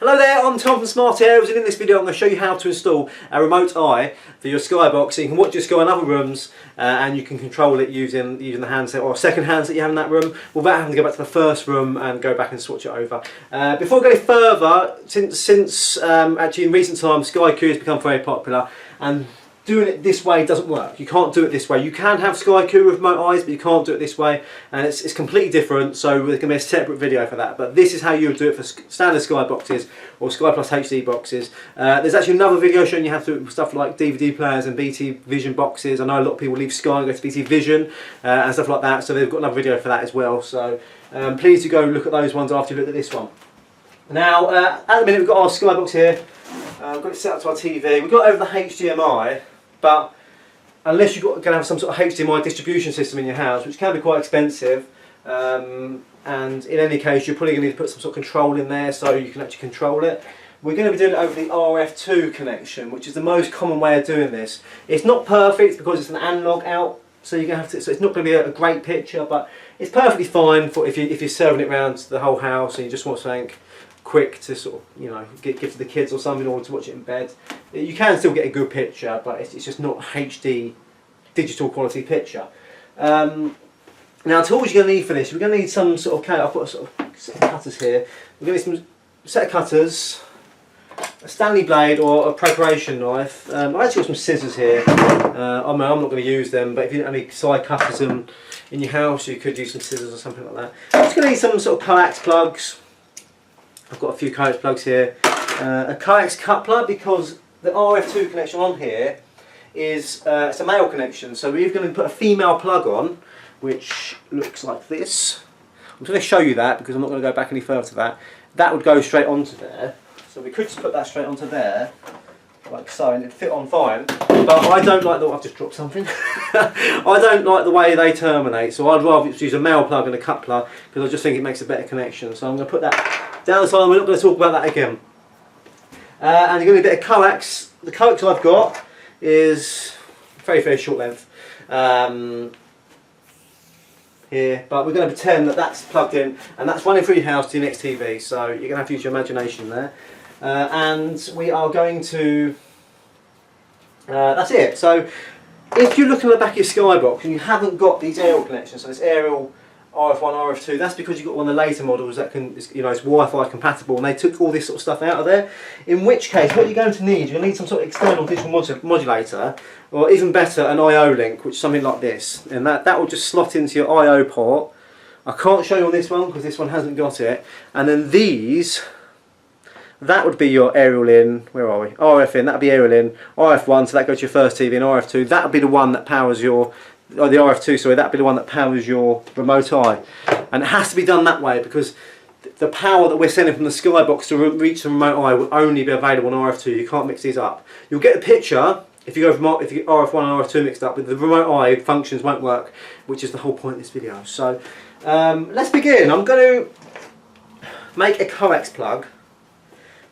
Hello there, I'm Tom from Smart Areas, and in this video I'm going to show you how to install a remote eye for your Skybox so you can watch your Sky in other rooms and you can control it using the handset or second handset you have in that room without having to go back to the first room and go back and switch it over. Before I go further, since actually in recent times Sky Q has become very popular, and doing it this way doesn't work. You can't do it this way. You can have Sky Q with remote eyes, but you can't do it this way, and it's completely different, so there's going to be a separate video for that. But this is how you would do it for standard Sky boxes or Sky Plus HD boxes. There's actually another video showing you how to do it with stuff like DVD players and BT Vision boxes. I know a lot of people leave Sky and go to BT Vision and stuff like that, so they've got another video for that as well. So please do go look at those ones after you look at this one. Now, at the minute we've got our Sky box here. We've got it set up to our TV. We've got it over the HDMI. But unless you're going to have some sort of HDMI distribution system in your house, which can be quite expensive, and in any case you're probably going to need to put some sort of control in there so you can actually control it. We're going to be doing it over the RF2 connection, which is the most common way of doing this. It's not perfect because it's an analog out, so you're going to have to. So it's not going to be a great picture, but it's perfectly fine for if you're serving it around to the whole house and you just want something quick to sort of give to the kids or something, or to watch it in bed. You can still get a good picture, but it's just not HD digital quality picture. Now, tools you're going to need for this, we're going to need some sort of I've got a sort of set of cutters here. We're going to need some set of cutters, a Stanley blade or a preparation knife. I've actually got some scissors here. I'm not going to use them, but if you don't have any side cutters in your house, you could use some scissors or something like that. I'm just going to need some sort of coax plugs. I've got a few coax plugs here. A coax coupler, because the RF2 connection on here is it's a male connection, so we're going to put a female plug on, which looks like this. I'm going to show you that because I'm not going to go back any further to that. That would go straight onto there, so we could just put that straight onto there, like so, and it'd fit on fine. But I don't like the. I've just dropped something. I don't like the way they terminate, so I'd rather use a male plug and a coupler because I just think it makes a better connection. So I'm going to put that down the side, and we're not going to talk about that again. And you're going to get a coax. The coax I've got is very short length here, but we're going to pretend that that's plugged in and that's running through your house to your next TV. So you're going to have to use your imagination there. And we are going to. That's it. So if you're looking at the back of your Skybox and you haven't got these aerial connections, so this aerial RF1, RF2, that's because you've got one of the later models that can, it's Wi-Fi compatible, and they took all this sort of stuff out of there. In which case, what you're going to need, you're going to need some sort of external digital modulator, or even better, an I/O link, which is something like this, and that will just slot into your I/O port. I can't show you on this one because this one hasn't got it. And then these, that would be your aerial in. Where are we? RF in. That would be aerial in. RF1, so that goes to your first TV, and RF2, that would be the one that powers your. Or the RF2, sorry, that'd be the one that powers your remote eye. And it has to be done that way because the power that we're sending from the Skybox to reach the remote eye will only be available on RF2. You can't mix these up. You'll get the picture if you go from if you get RF1 and RF2 mixed up, but the remote eye functions won't work, which is the whole point of this video. So let's begin. I'm going to make a coax plug.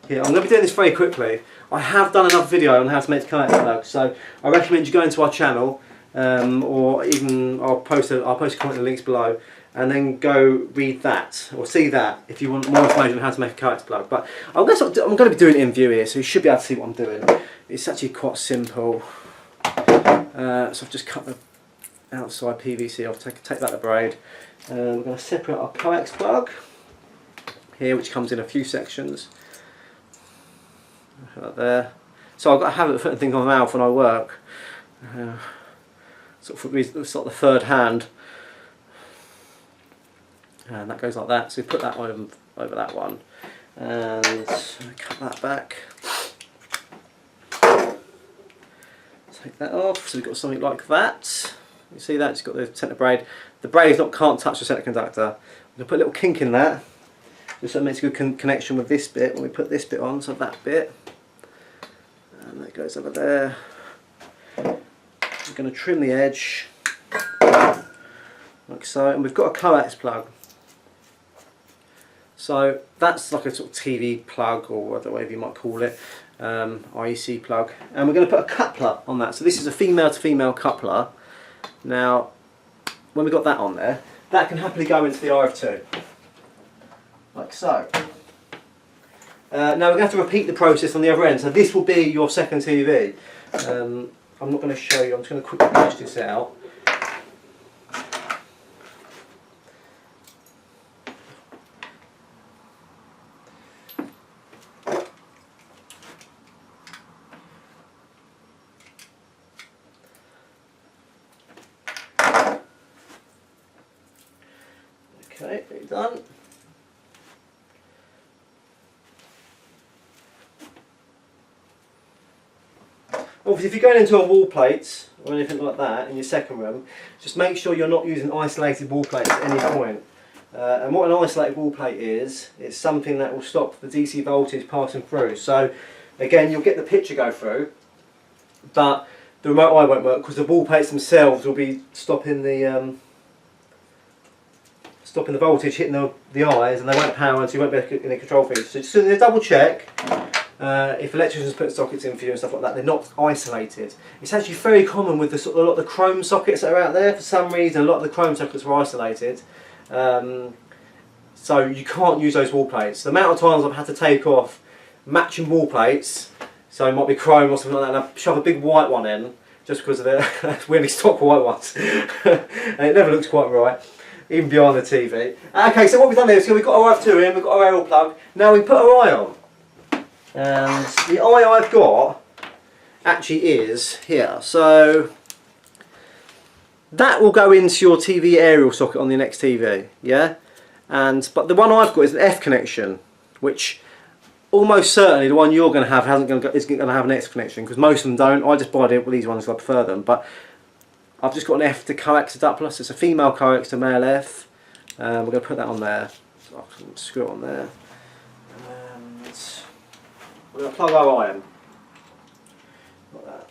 Here, I'm going to be doing this very quickly. I have done another video on how to make a coax plug, so I recommend you go into our channel. Or even I'll post a comment in the links below, and then go read that or see that if you want more information on how to make a coax plug. But I'm going to be doing it in view here, so you should be able to see what I'm doing. It's actually quite simple. So I've just cut the outside PVC off. Take that to braid. We're going to separate our coax plug here, which comes in a few sections. Like there. So I've got a habit of putting things on my mouth when I work. Sort of the third hand, and that goes like that. So we put that over that one, and cut that back. Take that off. So we've got something like that. You see that? It's got the centre braid. The braid can't touch the centre conductor. We're going to put a little kink in that, just so it makes a good connection with this bit. When we put this bit on, so that bit, and that goes over there. We're going to trim the edge like so, and we've got a coax plug. So that's like a sort of TV plug, or whatever you might call it, IEC plug, and we're going to put a coupler on that. So this is a female to female coupler. Now when we've got that on there, that can happily go into the RF2 like so. Now we're going to have to repeat the process on the other end, so this will be your second TV. I'm not going to show you, I'm just going to quickly patch this out. Okay, done. Obviously, if you're going into a wall plate or anything like that in your second room, just make sure you're not using isolated wall plates at any point. And what an isolated wall plate is, it's something that will stop the DC voltage passing through. So again, you'll get the picture go through, but the remote eye won't work because the wall plates themselves will be stopping the voltage hitting the eyes, and they won't power, so you won't be in a control feature. So just double check. If electricians put sockets in for you and stuff like that, they're not isolated. It's actually very common with a lot of the chrome sockets that are out there. For some reason, a lot of the chrome sockets are isolated. So you can't use those wall plates. The amount of times I've had to take off matching wall plates, so it might be chrome or something like that, and I shove a big white one in, just because of it. We only stock white ones. And it never looks quite right, even behind the TV. Okay, so what we've done here is we've got our RF2 in, we've got our aerial plug. Now we put our eye on. And the eye I've got actually is here, so that will go into your TV aerial socket on the next TV, yeah. But the one I've got is an F connection, which almost certainly the one you're going to have isn't going to have an X connection, because most of them don't. I just buy these ones because I prefer them, but I've just got an F to coax it up. Plus it's a female coax to male F. We're going to put that on there. So I can screw it on there. We're going to plug our eye in. Like that.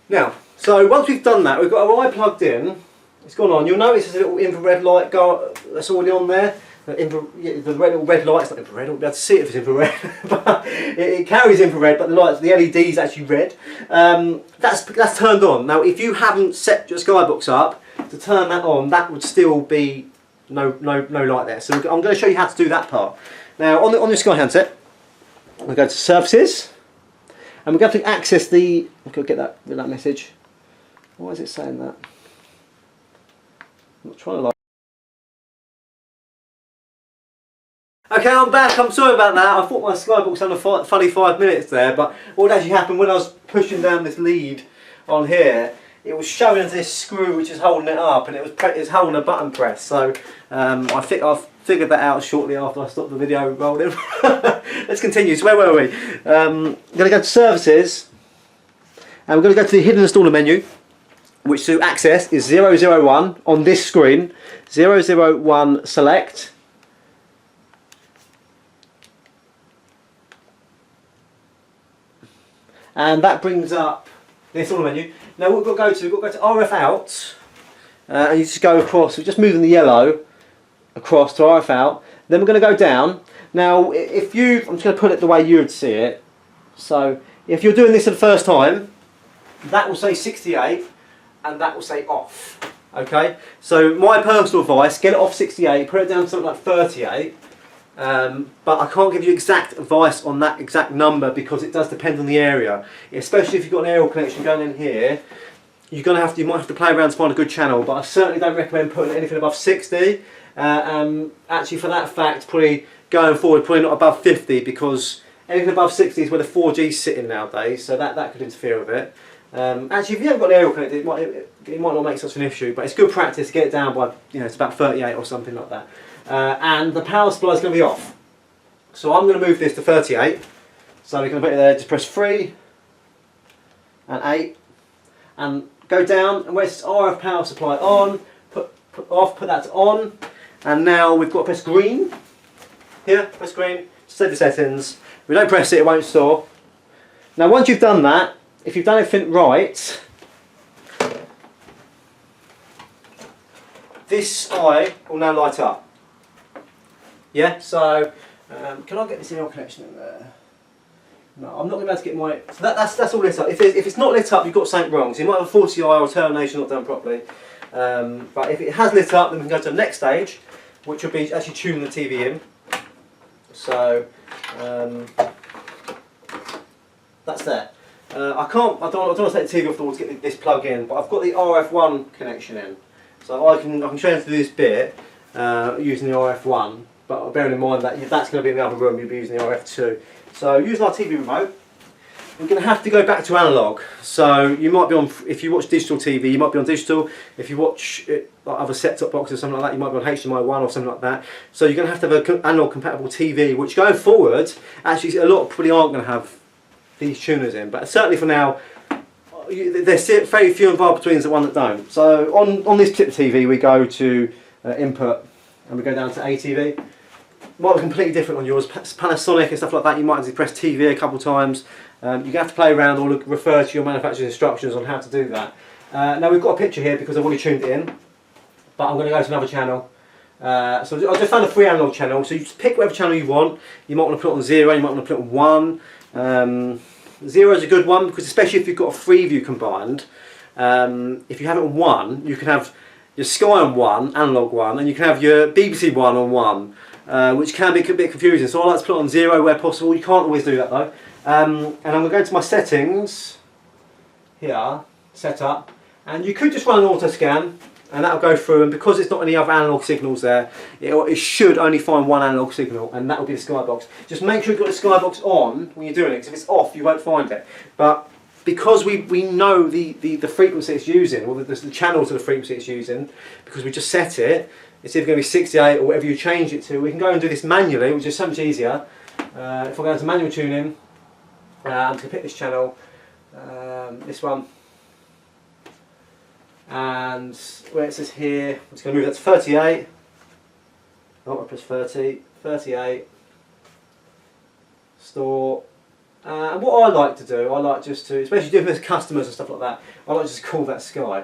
Now, so once we've done that, we've got our eye plugged in. It's gone on. You'll notice there's a little infrared light that's already on there. The little red light, it's not infrared, I won't be able to see it if it's infrared, but it carries infrared, but the LED is actually red. That's turned on. Now, if you haven't set your skybox up to turn that on, that would still be no light there. So I'm going to show you how to do that part. Now on your Sky handset, we'll go to Services, and we're going to access the. We'll go get that message. Why is it saying that? I'm not trying to like. Okay, I'm back. I'm sorry about that. I thought my Skybox had a funny 5 minutes there, but what actually happened when I was pushing down this lead on here, it was showing this screw which is holding it up, and it was holding a button press. So I figured that out shortly after I stopped the video rolling. Let's continue. So where were we? I'm going to go to Services, and we're going to go to the Hidden Installer menu, which to access is 001 on this screen. 001 Select. And that brings up the installer menu. Now what we've got to go to RF out, and you just go across. We're just moving the yellow across to RF out. Then we're going to go down. Now, I'm just going to put it the way you would see it. So if you're doing this for the first time, that will say 68, and that will say off. Okay. So my personal advice: get it off 68, put it down to something like 38. But I can't give you exact advice on that exact number because it does depend on the area. Especially if you've got an aerial connection going in here, you might have to play around to find a good channel. But I certainly don't recommend putting anything above 60. Actually, for that fact, probably going forward, probably not above 50, because anything above 60 is where the 4G is sitting nowadays. So that could interfere with it. Actually, if you haven't got an aerial connected, it might not make such an issue. But it's good practice to get it down by, it's about 38 or something like that. And the power supply is going to be off. So I'm going to move this to 38. So we're going to put it there, just press 3 and 8 and go down, and where it says RF power supply on, put off, put that to on, and now we've got to press green. Here, press green, save the settings. If we don't press it, it won't store. Now once you've done that, if you've done everything right, this eye will now light up. Yeah, so can I get this aerial connection in there? No, I'm not going to be able to get my. So that's all lit up. If it's not lit up, you've got something wrong. So you might have a 40i or termination not done properly. But if it has lit up, then we can go to the next stage, which will be actually tuning the TV in. So that's there. I don't want to take the TV off the wall to get this plug in, but I've got the RF1 connection in, so I can show you how to do this bit using the RF1. But bearing in mind that that's going to be in the other room, you'll be using the RF2. So using our TV remote, we're going to have to go back to analog. So you might be on, if you watch digital TV, you might be on digital. If you watch like other set-top boxes or something like that, you might be on HDMI 1 or something like that. So you're going to have an analog compatible TV, which going forward, actually a lot probably aren't going to have these tuners in. But certainly for now, there's very few and far between the one that don't. So on this particular TV, we go to input and we go down to ATV. Might be completely different on yours. Panasonic and stuff like that, you might have to press TV a couple of times. You're going to have to play around or refer to your manufacturer's instructions on how to do that. Now we've got a picture here because I've already tuned it in, but I'm going to go to another channel. So I just found a free analog channel, so you just pick whatever channel you want. You might want to put it on 0, you might want to put it on 1. 0 is a good one because especially if you've got a Freeview combined, if you have it on 1, you can have your Sky on 1, analog 1, and you can have your BBC 1 on 1. Which can be a bit confusing, so I like to put it on 0 where possible. You can't always do that though. And I'm going to go to my settings here, setup, and you could just run an auto scan and that'll go through, and because it's not any other analog signals there, it should only find one analog signal, and that will be the Skybox. Just make sure you've got the Skybox on when you're doing it, because if it's off you won't find it. But because we know the frequency it's using, or the channel to the frequency it's using, because we just set it, it's either going to be 68 or whatever you change it to. We can go and do this manually, which is so much easier. If I go into manual tuning, I'm going to pick this channel, this one, and where it says here, I'm just going to move that to 38. Oh, I press 30, 38, store. And what I like to do, I like just to, especially doing with customers and stuff like that, I like to just call that Sky.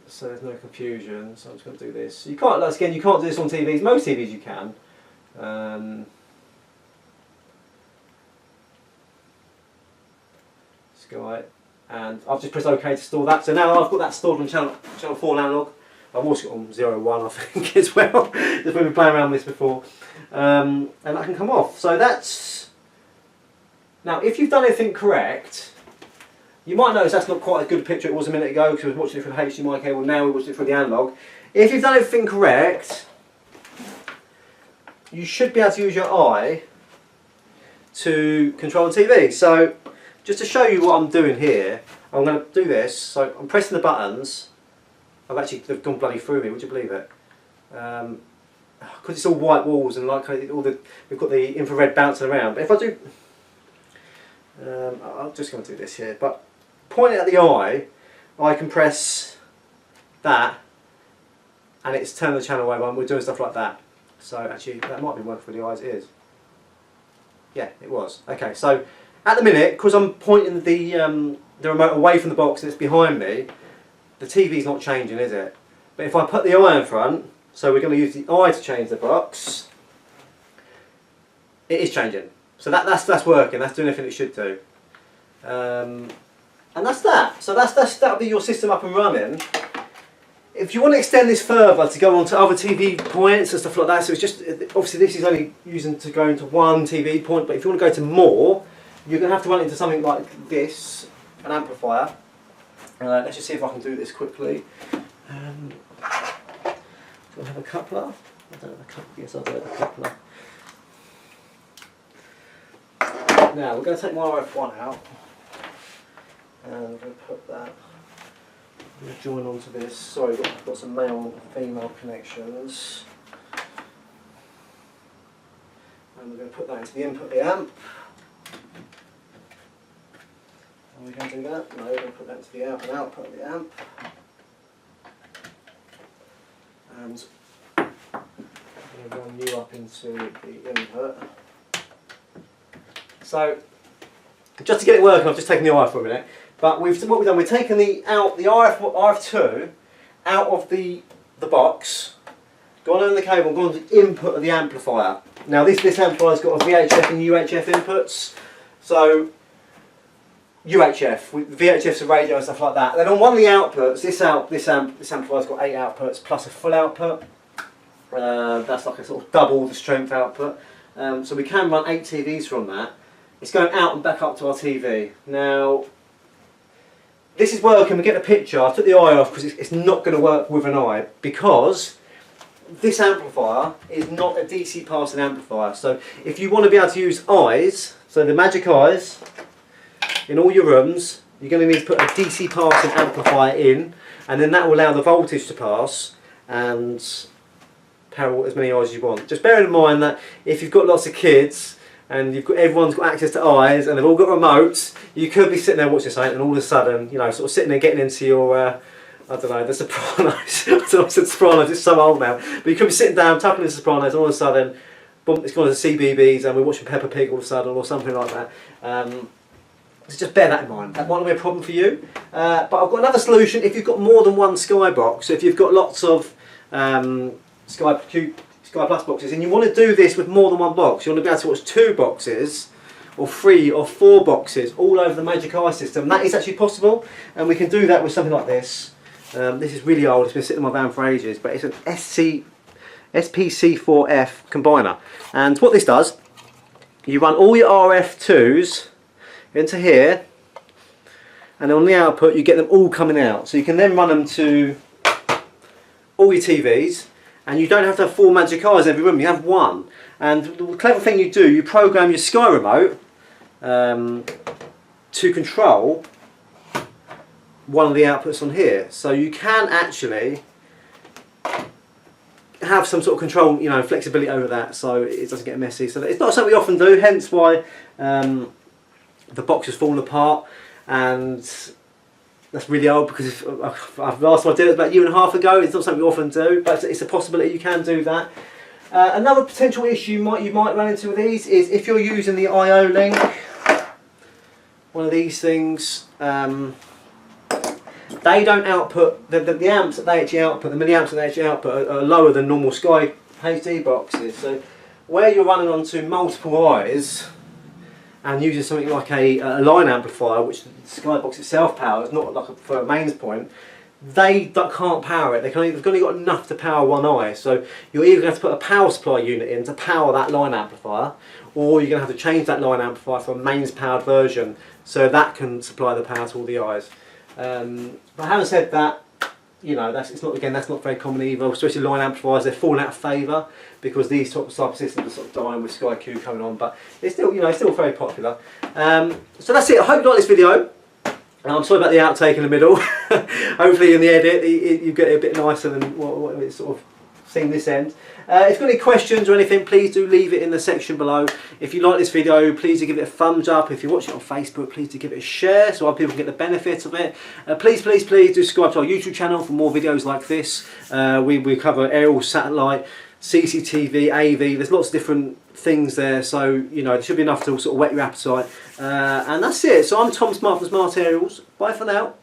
So there's no confusion, so I'm just going to do this. You can't, again, you can't do this on TVs. Most TVs you can. Sky, and I've just pressed OK to store that. So now I've got that stored on channel 4 analog. I've also got on 0 1, I think, as well. Just when we playing around with this before, and that can come off. So that's, now if you've done everything correct, you might notice that's not quite as good a picture it was a minute ago because I was watching it through the HDMI cable. Now we watched it through the analog. If you've done everything correct, you should be able to use your eye to control the TV. So just to show you what I'm doing here, I'm going to do this. So I'm pressing the buttons. They've gone bloody through me. Would you believe it? Because it's all white walls and like we've got the infrared bouncing around. But if I do, I'm just going to do this here. But pointing at the eye, I can press that, and it's turning the channel over. And we're doing stuff like that. So actually, that might be working for the eye as it is. Yeah, it was. Okay, so at the minute, because I'm pointing the remote away from the box and it's behind me, the TV's not changing, is it? But if I put the eye in front, so we're going to use the eye to change the box, it is changing. So that's working. That's doing everything it should do. And that's that. So that'll be your system up and running. If you want to extend this further to go on to other TV points and stuff like that, so it's just, obviously this is only using to go into one TV point, but if you want to go to more, you're going to have to run into something like this, an amplifier. Let's just see if I can do this quickly. Do I have a coupler? I don't have a coupler. Yes, I do have a coupler. Now we're going to take my RF1 out, and we're going to put that. I'm going to join onto this. Sorry, I've got some male and female connections. And we're going to put that into the input of the amp. Are we going to do that? No, we're going to put that into the output of the amp. And I'm going to run you up into the input. So, just to get it working, I've just taken the eye for a minute. But what we've done, we've taken the RF2 out of the box, gone over the cable and gone to the input of the amplifier. Now this amplifier's got a VHF and UHF inputs. So UHF, VHF's a radio and stuff like that. Then on one of the outputs, this amplifier's got 8 outputs plus a full output. That's like a sort of double the strength output. So we can run 8 TVs from that. It's going out and back up to our TV. Now, this is working. We get the picture. I took the eye off because it's not going to work with an eye, because this amplifier is not a DC passing amplifier. So if you want to be able to use eyes, so the magic eyes, in all your rooms, you're going to need to put a DC passing amplifier in, and then that will allow the voltage to pass and power as many eyes as you want. Just bear in mind that if you've got lots of kids and everyone's got access to eyes and they've all got remotes, you could be sitting there watching something and all of a sudden, you know, sort of sitting there getting into your, I don't know, The Sopranos. I don't know, I said Sopranos, it's so old now. But you could be sitting down, tapping into The Sopranos, and all of a sudden, boom, it's gone to CBBS and we're watching Peppa Pig all of a sudden, or something like that. So just bear that in mind. That might not be a problem for you. But I've got another solution if you've got more than one Skybox. So if you've got lots of Sky Plus boxes and you want to do this with more than one box, you want to be able to watch 2 boxes or 3 or 4 boxes all over the Magic Eye system. That is actually possible, and we can do that with something like this. This is really old, it's been sitting in my van for ages, but it's an SPC4F combiner. And what this does, you run all your RF2s into here, and on the output you get them all coming out. So you can then run them to all your TVs, and you don't have to have 4 Magic Eyes in every room, you have 1. And the clever thing you do, you program your Sky remote to control one of the outputs on here. So you can actually have some sort of control, you know, flexibility over that, so it doesn't get messy. So it's not something we often do, hence why the box has fallen apart, and that's really old, because I've last time I did it about 1.5 years ago. It's not something we often do, but it's a possibility you can do that. Another potential issue you might run into with these is if you're using the I/O link, one of these things, they don't output, the amps that they actually output, the milliamps that they actually output are lower than normal Sky HD boxes. So where you're running onto multiple eyes and using something like a line amplifier, which the Skybox itself powers, not like for a mains point, they can't power it. They've only got enough to power one eye. So you're either going to have to put a power supply unit in to power that line amplifier, or you're going to have to change that line amplifier for a mains powered version so that can supply the power to all the eyes. But having said that, you know, that's not very common either, especially line amplifiers. They're falling out of favour because these type of systems are sort of dying with Sky Q coming on, but it's still, you know, it's still very popular. So that's it. I hope you like this video. I'm sorry about the outtake in the middle. Hopefully in the edit you get it a bit nicer than what it's sort of seen this end. If you've got any questions or anything, please do leave it in the section below. If you like this video, please do give it a thumbs up. If you're watching it on Facebook, please do give it a share so other people can get the benefits of it. Please do subscribe to our YouTube channel for more videos like this. We cover aerial, satellite, CCTV, AV. There's lots of different things there, so you know there should be enough to sort of whet your appetite. And that's it. So I'm Tom Smart from Smart Aerials. Bye for now.